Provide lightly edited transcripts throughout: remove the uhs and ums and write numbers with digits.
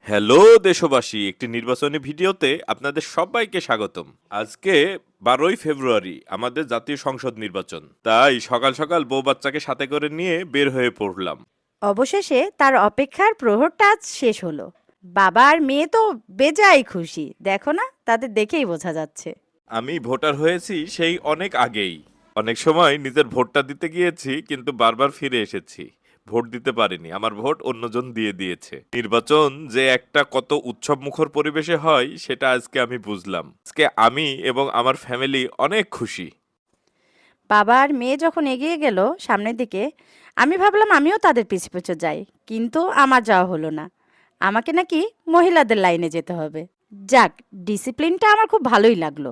Hello দেশবাসী, একটি নির্বাচনী ভিডিওতে আপনাদের সবাইকে স্বাগতম। আজকে 12ই ফেব্রুয়ারি আমাদের জাতীয় সংসদ নির্বাচন, তাই সকাল সকাল বউ বাচ্চাকে সাথে করে নিয়ে বের হয়ে পড়লাম। অবশেষে তার অপেক্ষার প্রহরটা আজ শেষ হলো। বাবা আর মেয়ে তো বেজায় খুশি, দেখো না, তাদের দেখেই বোঝা যাচ্ছে। আমি ভোটার হয়েছি সেই অনেক আগেই। অনেক সময় নিজের ভোটটা দিতে গিয়েছি, কিন্তু বারবার ফিরে এসেছি। ভোট দিতে পারিনি, আমার ভোট অন্যজন দিয়ে দিয়েছে। নির্বাচন যে একটা কত উৎসব মুখর পরিবেশে হয় সেটা আজকে আমি বুঝলাম। আজকে আমি এবং আমার ফ্যামিলি অনেক খুশি। বাবা আর মেয়ে যখন এগিয়ে গেল সামনের দিকে, আমি ভাবলাম আমিও তাদের পিছু পিছু যাই, কিন্তু আমার যাওয়া হলো না। আমাকে নাকি মহিলাদের লাইনে যেতে হবে। যাক, ডিসিপ্লিনটা আমার খুব ভালোই লাগলো।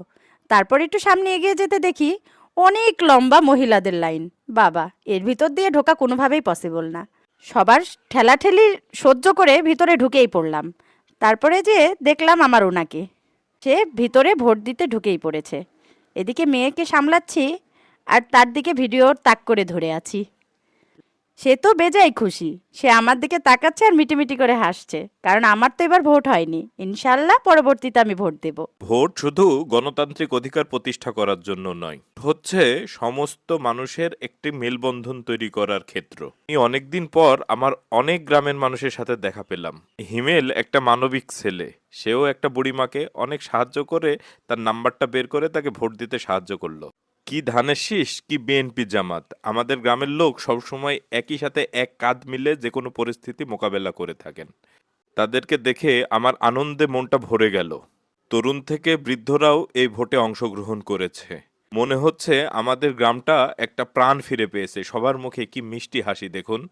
তারপর একটু সামনে এগিয়ে যেতে দেখি অনেক লম্বা মহিলাদের লাইন। বাবা, এর ভিতর দিয়ে ঢোকা কোনোভাবেই পসিবল না। সবার ঠেলাঠেলি সহ্য করে ভিতরে ঢুকেই পড়লাম। তারপরে যে দেখলাম আমার ওনাকে, সে ভিতরে ভোট দিতে ঢুকেই পড়েছে। এদিকে মেয়েকে সামলাচ্ছি আর তার দিকে ভিডিও তাক করে ধরে আছি। সে তো বেজায় খুশি, সে আমার দিকে তাকাচ্ছে আর মিটিমিটি করে হাসছে, কারণ আমার তো এবার ভোট হয়নি। ইনশাল্লাহ পরবর্তীতে আমি ভোট দেব। ভোট শুধু গণতান্ত্রিক অধিকার প্রতিষ্ঠা করার জন্য নয়, হচ্ছে সমস্ত মানুষের একটি মেলবন্ধন তৈরি করার ক্ষেত্র। আমি অনেকদিন পর আমার অনেক গ্রামের মানুষের সাথে দেখা পেলাম। হিমেল একটা মানবিক ছেলে, সেও একটা বুড়িমাকে অনেক সাহায্য করে তার নাম্বারটা বের করে তাকে ভোট দিতে সাহায্য করলো। কি ধানের শীষ, কি বিএনপি জামাত, আমাদের গ্রামের লোক সবসময় একই সাথে এক কাঁধ মিলে যে কোনো পরিস্থিতি মোকাবেলা করে থাকেন। তাদেরকে দেখে আমার আনন্দে মনটা ভরে গেল। তরুণ থেকে বৃদ্ধরাও এই ভোটে অংশগ্রহণ করেছে। মনে হচ্ছে আমাদের গ্রামটা একটা প্রাণ ফিরে পেয়েছে। সবার মুখে কি মিষ্টি হাসি দেখুন।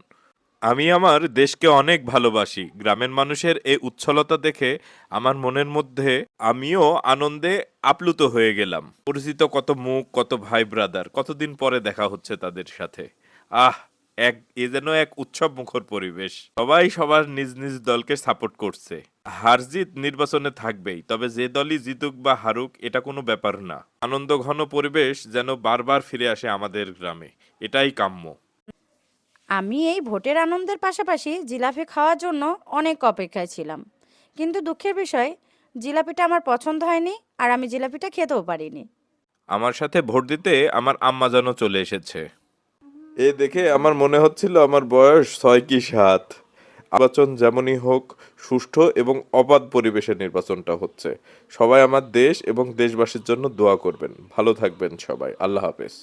আমি আমার দেশকে অনেক ভালোবাসি। গ্রামের মানুষের এই উচ্ছলতা দেখে আমার মনের মধ্যে আমিও আনন্দে আপ্লুত হয়ে গেলাম। পরিচিত কত মুখ, কত ভাই ব্রাদার, কতদিন পরে দেখা হচ্ছে তাদের সাথে। আহ, এ যেন এক উৎসব মুখর পরিবেশ। সবাই সবার নিজ নিজ দলকে সাপোর্ট করছে। হার জিত নির্বাচনে থাকবেই, তবে যে দলই জিতুক বা হারুক এটা কোনো ব্যাপার না। আনন্দ ঘন পরিবেশ যেন বারবার ফিরে আসে আমাদের গ্রামে, এটাই কাম্য। আমি এই ভোটের আনন্দের পাশাপাশি জিলাপি খাওয়ার জন্য অনেক অপেক্ষায় ছিলাম, কিন্তু দুঃখের বিষয়, জিলাপিটা আমার পছন্দ হয়নি আর আমি জিলাপিটা খেতেও পারিনি। আমার সাথে ভোট দিতে আমার আম্মা যেন চলে এসেছে। এ দেখে আমার মনে হচ্ছিল আমার বয়স 6 কি 7। নির্বাচন যেমনই হোক, সুষ্ঠু এবং অবাধ পরিবেশে নির্বাচনটা হচ্ছে। সবাই আমার দেশ এবং দেশবাসীর জন্য দোয়া করবেন। ভালো থাকবেন সবাই। আল্লাহ হাফেজ।